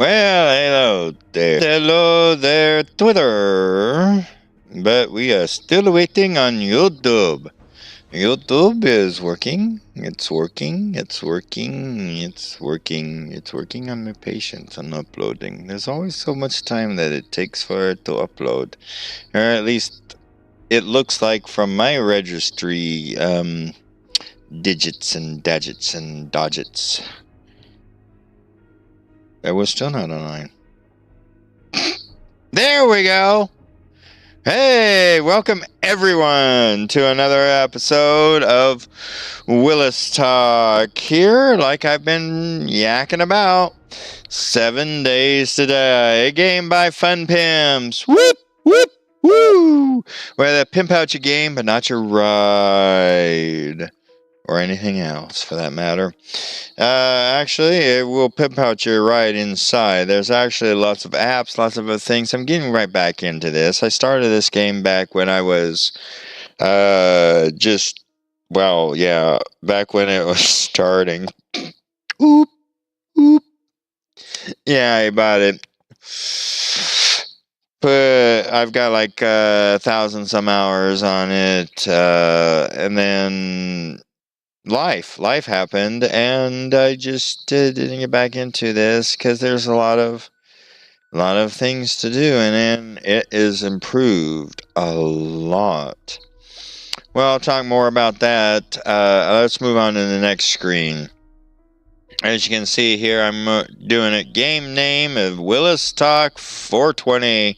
Well, hello there. Hello there, Twitter. But we are still waiting on YouTube. YouTube is working. It's working. It's working. It's working. It's working on my patience on uploading. There's always so much time that it takes for it to upload. Or at least it looks like from my registry, digits and dagets and dodgets. That was still not online. There we go. Hey, welcome everyone to another episode of Willis Talk here, like I've been yakking about. 7 days today, a game by Fun Pimps. Whoop, whoop, woo! Where they pimp out your game, but not your ride. Or anything else, for that matter. Actually, it will pimp out your ride inside. There's actually lots of apps, lots of other things. I'm getting right back into this. I started this game back when I was back when it was starting. Oop, oop. Yeah, I bought it. But I've got like 1,000 some hours on it, and then life happened, and I just didn't get back into this because there's a lot of things to do, and then it is improved a lot. Well, I'll talk more about that. Let's move on to the next screen. As you can see here, I'm doing a game name of Willis Talk 420.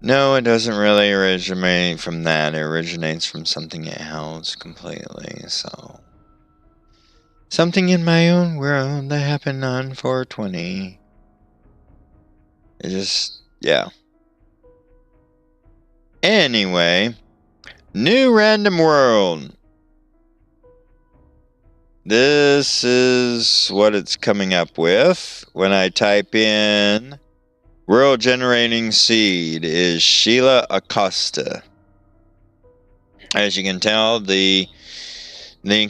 No, it doesn't really originate from that. It originates from something else completely, so. Something in my own world that happened on 420. It just, yeah. Anyway, new random world. This is what it's coming up with when I type in world generating seed is Sheila Acosta. As you can tell, the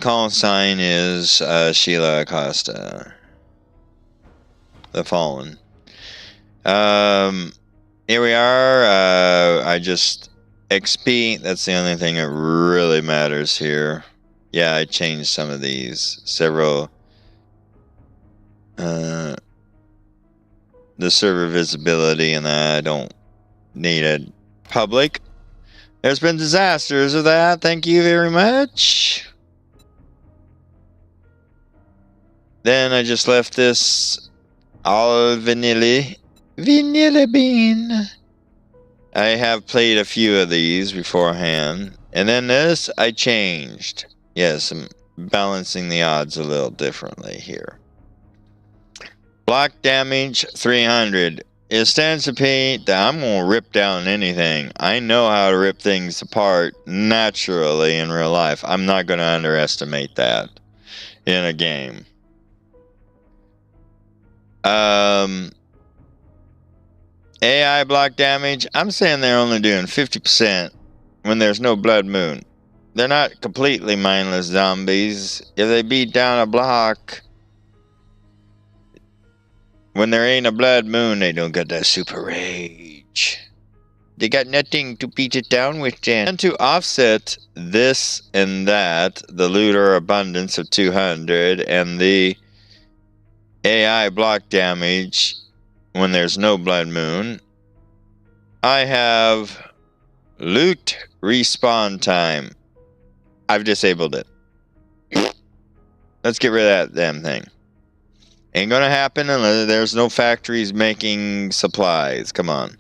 call sign is Sheila Acosta, the fallen. Here we are. I just XP. That's the only thing that really matters here. Yeah, I changed some of these. Several. The server visibility and that I don't need it public. There's been disasters of that. Thank you very much. Then I just left this all vanilla bean. I have played a few of these beforehand. And then this I changed. Yes, I'm balancing the odds a little differently here. Block damage 300. It stands to be that I'm going to rip down anything. I know how to rip things apart naturally in real life. I'm not going to underestimate that in a game. AI block damage. I'm saying they're only doing 50% when there's no blood moon. They're not completely mindless zombies. If they beat down a block, when there ain't a blood moon, they don't get that super rage. They got nothing to beat it down with, then. And to offset this and that, the looter abundance of 200 and the AI block damage when there's no blood moon, I have loot respawn time. I've disabled it. Let's get rid of that damn thing. Ain't gonna happen unless there's no factories making supplies. Come on.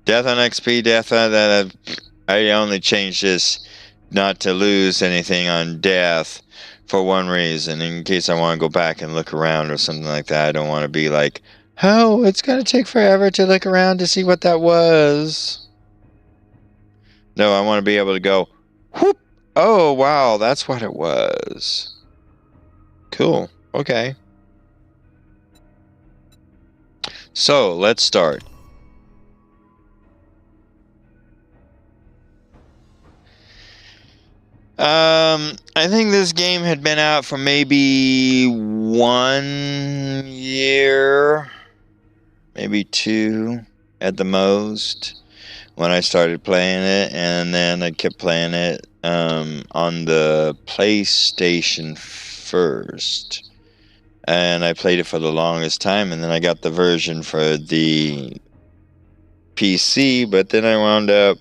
Death on XP, death on that. I only changed this not to lose anything on death for one reason. In case I want to go back and look around or something like that. I don't want to be like, oh, it's gonna take forever to look around to see what that was. No, I want to be able to go, whoop. Oh, wow, that's what it was. Cool. Okay. So, let's start. I think this game had been out for maybe 1 year, maybe 2 at the most, when I started playing it, and then I kept playing it on the PlayStation first, and I played it for the longest time, and then I got the version for the PC, but then I wound up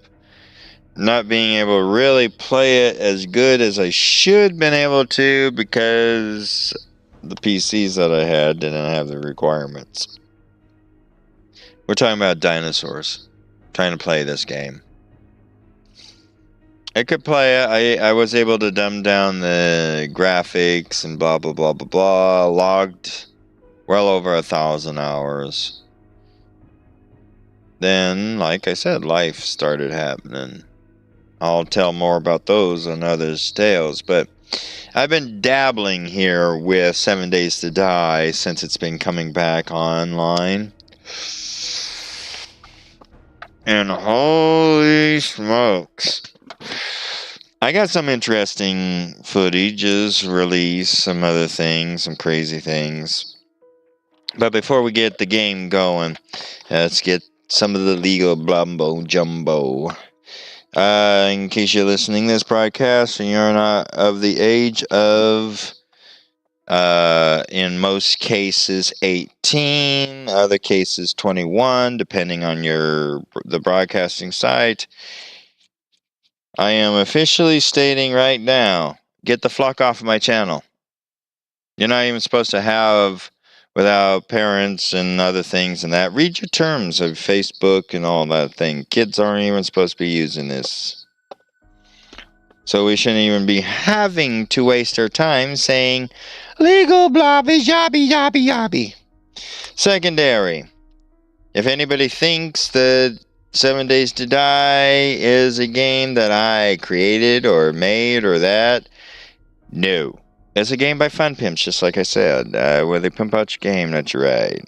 not being able to really play it as good as I should been able to, because the PCs that I had didn't have the requirements. We're talking about dinosaurs trying to play this game. I could play it. I was able to dumb down the graphics and blah blah blah blah blah. Logged well over 1,000 hours. Then, like I said, life started happening. I'll tell more about those on others' tales, but I've been dabbling here with 7 Days to Die since it's been coming back online. And holy smokes, I got some interesting footages released, some other things, some crazy things. But before we get the game going, let's get some of the legal blumbo jumbo. In case you're listening to this broadcast and you're not of the age of, in most cases, 18, other cases 21, depending on the broadcasting site, I am officially stating right now, get the fuck off of my channel. You're not even supposed to have, without parents and other things and that. Read your terms of Facebook and all that thing. Kids aren't even supposed to be using this. So we shouldn't even be having to waste our time saying, legal blobby jobby jobby jobby. Secondary. If anybody thinks that 7 Days to Die is a game that I created or made or that, no. It's a game by Fun Pimps, just like I said, where they pimp out your game, that's right.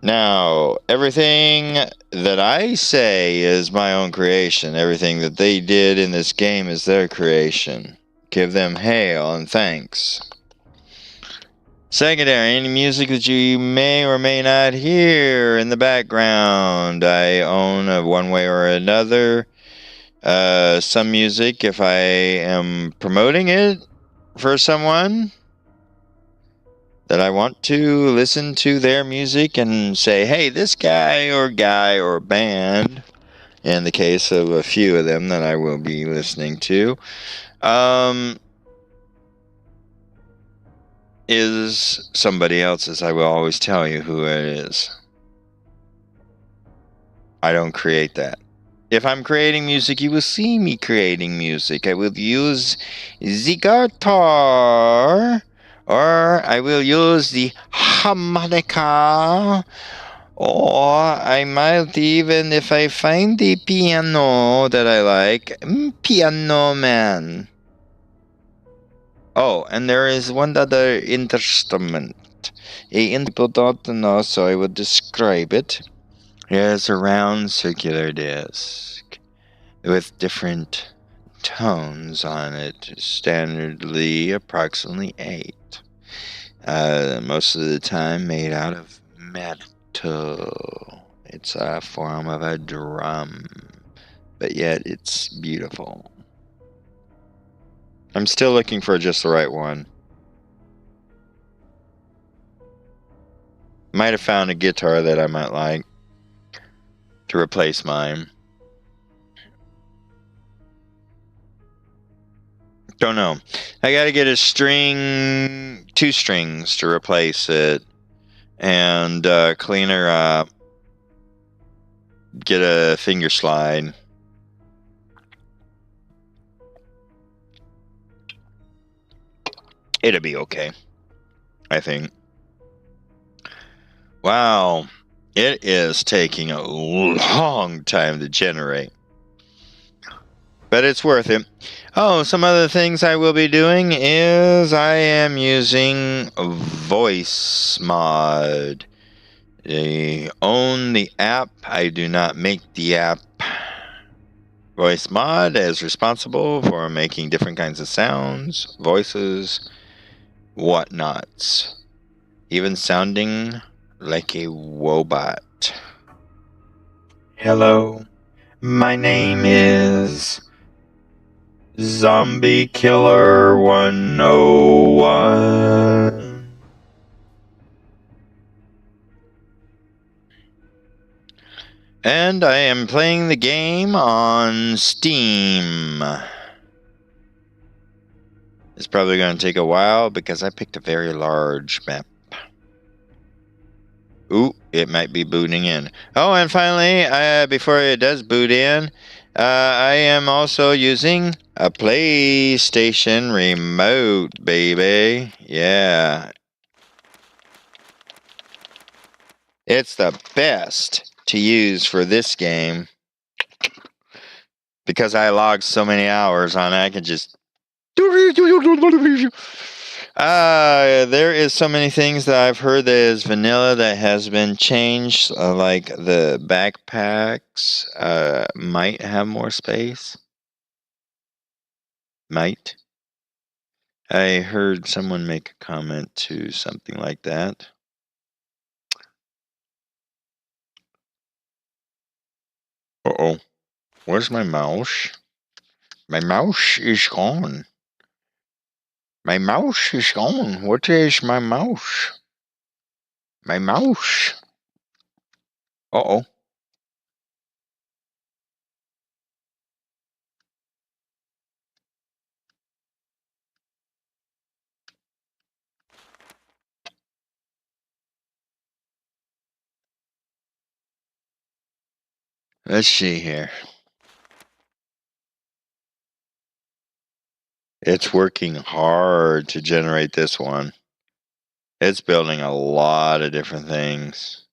Now, everything that I say is my own creation. Everything that they did in this game is their creation. Give them hail and thanks. Secondary, any music that you may or may not hear in the background, I own one way or another. Some music, if I am promoting it for someone that I want to listen to their music and say, hey, this guy or band, in the case of a few of them that I will be listening to, is somebody else's. I will always tell you who it is. I don't create that. If I'm creating music, you will see me creating music. I will use the guitar, or I will use the harmonica, or I might even, if I find the piano that I like, piano man. Oh, and there is one other instrument. People don't know, so I will describe it. It's a round circular disc with different tones on it, standardly approximately 8. Most of the time made out of metal. It's a form of a drum, but yet it's beautiful. I'm still looking for just the right one. Might have found a guitar that I might like to replace mine. Don't know. I gotta get a string, 2 strings to replace it, and clean her up. Get a finger slide. It'll be okay, I think. Wow, it is taking a long time to generate, but it's worth it. Oh, some other things I will be doing is I am using Voice Mod. They own the app. I do not make the app. Voice Mod is responsible for making different kinds of sounds, voices, whatnots, even sounding like a wobot. Hello, my name is Zombie Killer 101. And I am playing the game on Steam. It's probably going to take a while because I picked a very large map. Ooh, it might be booting in. Oh, and finally, before it does boot in, I am also using a PlayStation Remote, baby. Yeah. It's the best to use for this game because I logged so many hours on it. I can just... there is so many things that I've heard that is vanilla that has been changed, like the backpacks might have more space. Might. I heard someone make a comment to something like that. Uh-oh. Where's my mouse? My mouse is gone. My mouse is gone. What is my mouse? My mouse. Uh-oh. Let's see here. It's working hard to generate this one. It's building a lot of different things.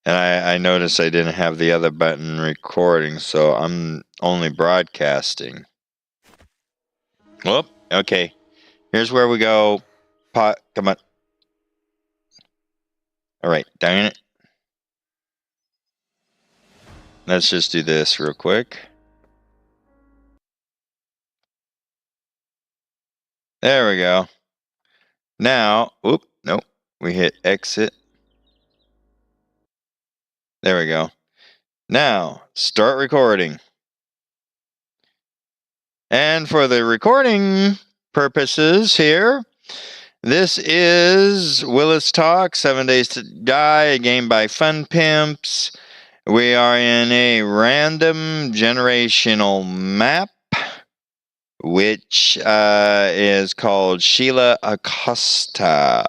And I noticed I didn't have the other button recording, so I'm only broadcasting. Whoop, okay. Here's where we go. Pot, come on. Alright, dang it. Let's just do this real quick. There we go. Now, whoop, nope. We hit exit. There we go. Now, start recording. And for the recording purposes here, this is Willis Talk, 7 Days to Die, a game by Fun Pimps. We are in a random generational map, which is called Sheila Acosta.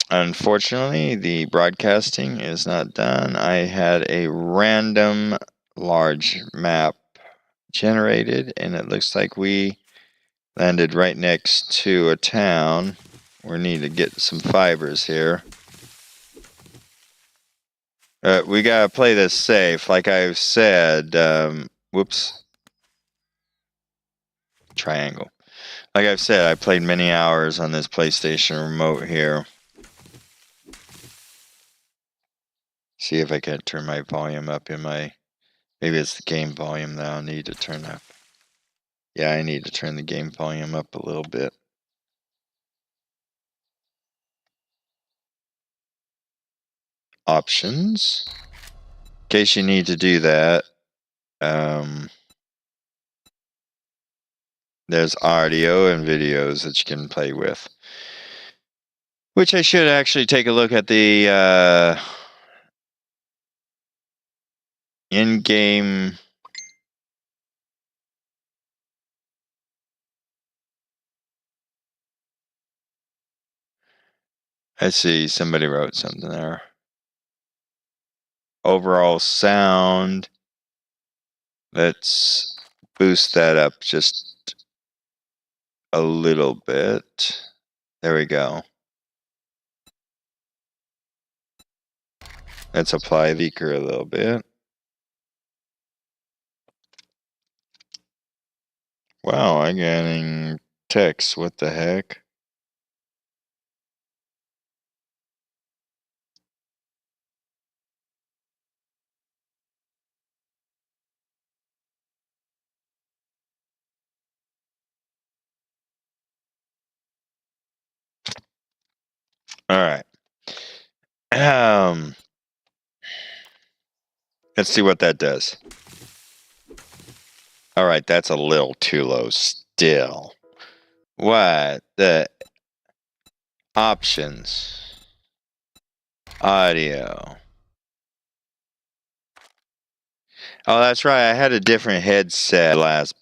Unfortunately, the broadcasting is not done. I had a random large map generated, and it looks like we landed right next to a town. We need to get some fibers here. We gotta play this safe, like I've said. Whoops. Triangle. Like I've said, I played many hours on this PlayStation Remote here. See if I can turn my volume up in my... Maybe it's the game volume that I'll need to turn up. Yeah, I need to turn the game volume up a little bit. Options. In case you need to do that. There's audio and videos that you can play with. Which I should actually take a look at the in-game... I see, somebody wrote something there. Overall sound. Let's boost that up just a little bit. There we go. Let's apply the speaker a little bit. Wow, I'm getting text. What the heck? Alright. Let's see what that does. Alright, that's a little too low still. What the options? Audio. Oh, that's right. I had a different headset last